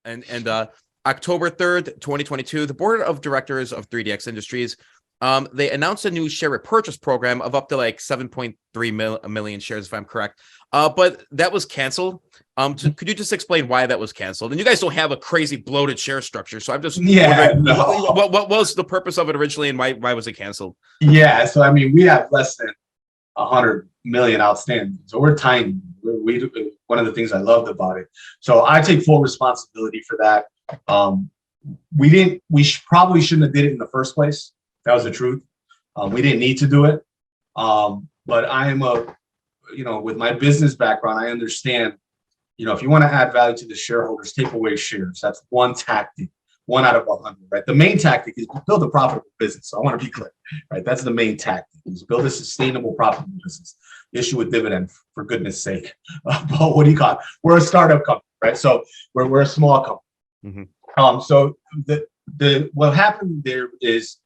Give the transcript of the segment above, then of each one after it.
And October 3rd, 2022, the board of directors of 3DX Industries, they announced a new share repurchase program of up to like 7.3 million shares, if I'm correct. But that was canceled. Could you just explain why that was canceled? And you guys don't have a crazy bloated share structure, so I'm just wondering what was the purpose of it originally, and why was it canceled? Yeah, so I mean, we have less than 100 million outstanding, so we're tiny. We one of the things I loved about it. So I take full responsibility for that. We probably shouldn't have did it in the first place. That was the truth. We didn't need to do it. But I am with my business background, I understand, if you want to add value to the shareholders, take away shares. That's one tactic, 1 out of 100, right? The main tactic is build a profitable business. So I want to be clear, right? That's the main tactic, is build a sustainable, profitable business. Issue a dividend, for goodness sake. But what do you call it? We're a startup company, right? So we're a small company. Mm-hmm. So what happened there is,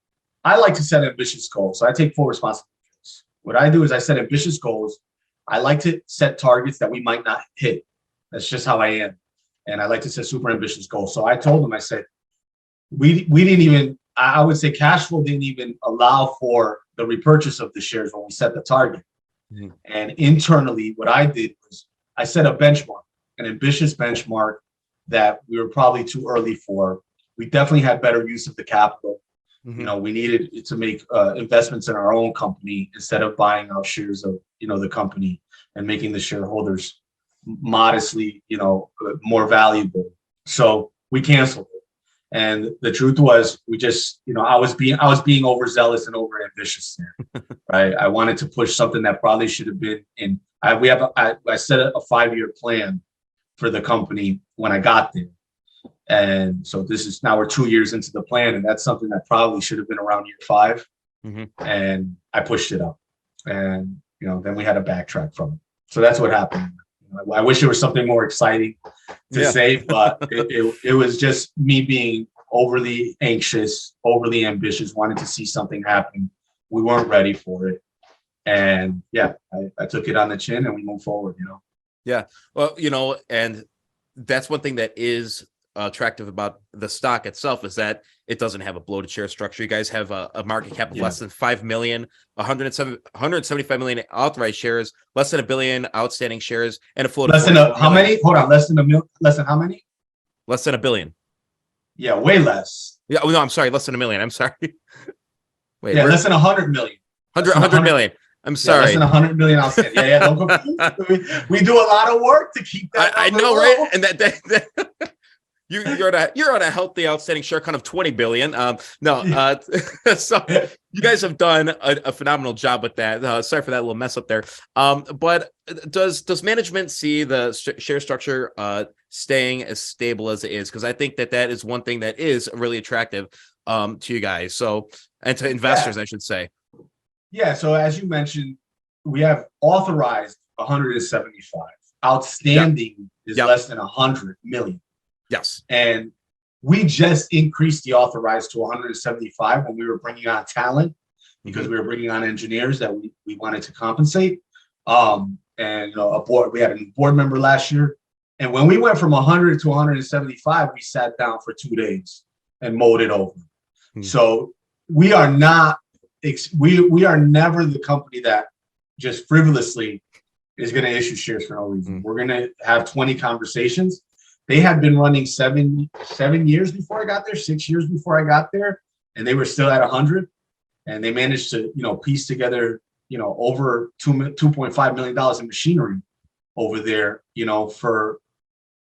I like to set ambitious goals. So I take full responsibility. What I do is I set ambitious goals. I like to set targets that we might not hit. That's just how I am. And I like to set super ambitious goals. So I told them, I said, we didn't even, I would say cash flow didn't even allow for the repurchase of the shares when we set the target. Mm-hmm. And internally, what I did was I set a benchmark, an ambitious benchmark that we were probably too early for. We definitely had better use of the capital. Mm-hmm. We needed to make investments in our own company instead of buying out shares of, the company and making the shareholders modestly, more valuable. So we canceled it. And the truth was, we just, I was being overzealous and over ambitious there, right? I wanted to push something that probably should have been in. I set a 5-year plan for the company when I got there. And so now we're 2 years into the plan, and that's something that probably should have been around year 5. Mm-hmm. And I pushed it up, and then we had to backtrack from it. So that's what happened. I wish there was something more exciting to say, but it was just me being overly anxious, overly ambitious, wanting to see something happen. We weren't ready for it, and I took it on the chin, and we moved forward. Yeah, well, and that's one thing that is attractive about the stock itself, is that it doesn't have a bloated share structure. You guys have a market cap of less than 5 million, 175 million authorized shares, less than $1 billion outstanding shares, and a float. Less than how many? Hold on, less than how many? Less than $1 billion. Yeah, way less. Yeah, no, I'm sorry, less than $1 million. I'm sorry. Wait, less than 100 million. 100 million. I'm sorry. Less than 100 million outstanding. Yeah, don't confuse. We do a lot of work to keep that. I know, right? And that You're on a healthy outstanding share count of 20 billion. So you guys have done a phenomenal job with that. Sorry for that little mess up there. But does management see the share structure staying as stable as it is? Because I think that is one thing that is really attractive to you guys. So, and to investors, I should say. Yeah. So as you mentioned, we have authorized 175. Outstanding is less than 100 million. Yes. And we just increased the authorized to 175 when we were bringing on talent, because we were bringing on engineers that we wanted to compensate. And we had a new board member last year. And when we went from 100 to 175, we sat down for 2 days and mulled it over. So we are not, we are never the company that just frivolously is going to issue shares for no reason. We're going to have 20 conversations. They had been running 7 years before I got there, 6 years before I got there, and they were still at 100. And they managed to, piece together, over $2.5 million in machinery over there,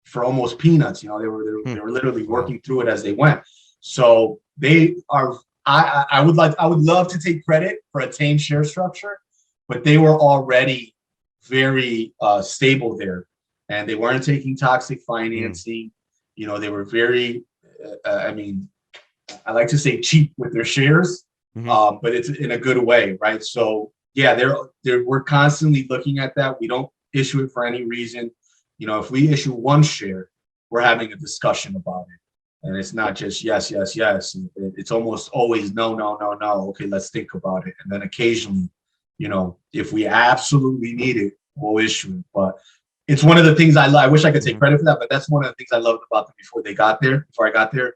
for almost peanuts. They were literally working through it as they went. So they are. I would love to take credit for Attain share structure, but they were already very stable there. And they weren't taking toxic financing. They were very, I like to say cheap with their shares, but it's in a good way, right? So we're constantly looking at that. We don't issue it for any reason. If we issue one share, we're having a discussion about it. And it's not just yes, yes, yes. It's almost always no, no, no, no. Okay, let's think about it. And then occasionally, if we absolutely need it, we'll issue it. But it's one of the things I wish I could take Mhm. credit for that, but that's one of the things I loved about them before I got there,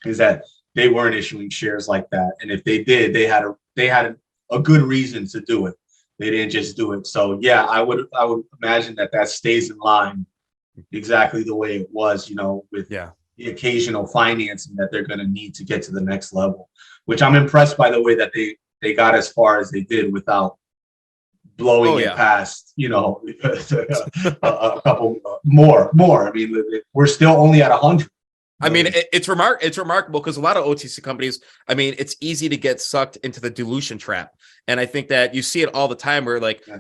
is that they weren't issuing shares like that. And if they did, they had a good reason to do it. They didn't just do it. So yeah, I would imagine that that stays in line exactly the way it was, you know, with Yeah. the occasional financing that they're going to need to get to the next level, which I'm impressed by the way that they got as far as they did without blowing Oh it yeah. past, you know, a couple more. I mean, we're still only at 100. I mean, it's remarkable because a lot of OTC companies, I mean, it's easy to get sucked into the dilution trap. And I think that you see it all the time where like Yeah.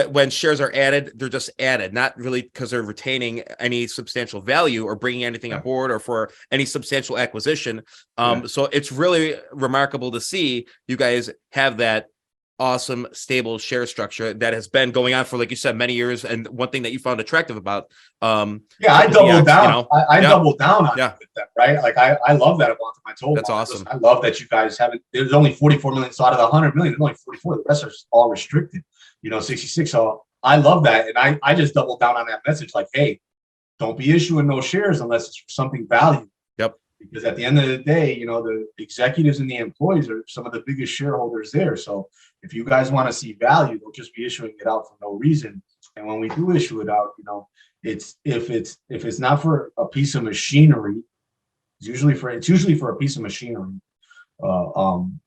when shares are added, they're just added, not really because they're retaining any substantial value or bringing anything Yeah. aboard or for any substantial acquisition. Yeah. So it's really remarkable to see you guys have that awesome, stable share structure that has been going on for, like you said, many years. And one thing that you found attractive about Yeah, I doubled DDX, down. I yeah, doubled down on yeah, it with them, right? Like I love that about them. I told that's them, listen, awesome. I love that you guys haven't. There's only 44 million. So out of the 100 million, there's only 44. The rest are all restricted. You know, 66. So I love that, and I just doubled down on that message. Like, hey, don't be issuing those shares unless it's for something valuable. Yep. Because at the end of the day, you know, the executives and the employees are some of the biggest shareholders there. So if you guys want to see value, don't just be issuing it out for no reason. And when we do issue it out, you know, it's if it's not for a piece of machinery, it's usually for a piece of machinery on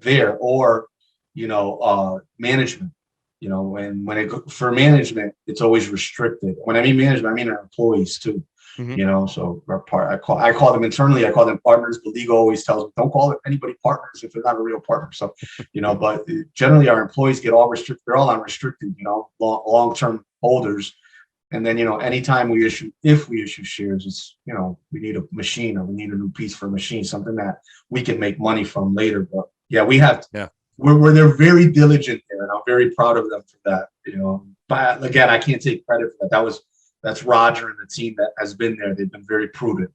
there, or you know, management. You know, when it for management, it's always restricted. When I mean management, I mean our employees too. Mhm. You know, so I call them internally, I call them partners. The legal always tells me don't call anybody partners if they're not a real partner. So, you know, but generally our employees get all restricted. They're all unrestricted, you know, long-term holders. And then, you know, anytime if we issue shares, it's, you know, we need a machine or we need a new piece for a machine, something that we can make money from later. But yeah, we have, Yeah. they're very diligent there, and I'm very proud of them for that, you know. But again, I can't take credit for that. That's Roger and the team that has been there. They've been very prudent.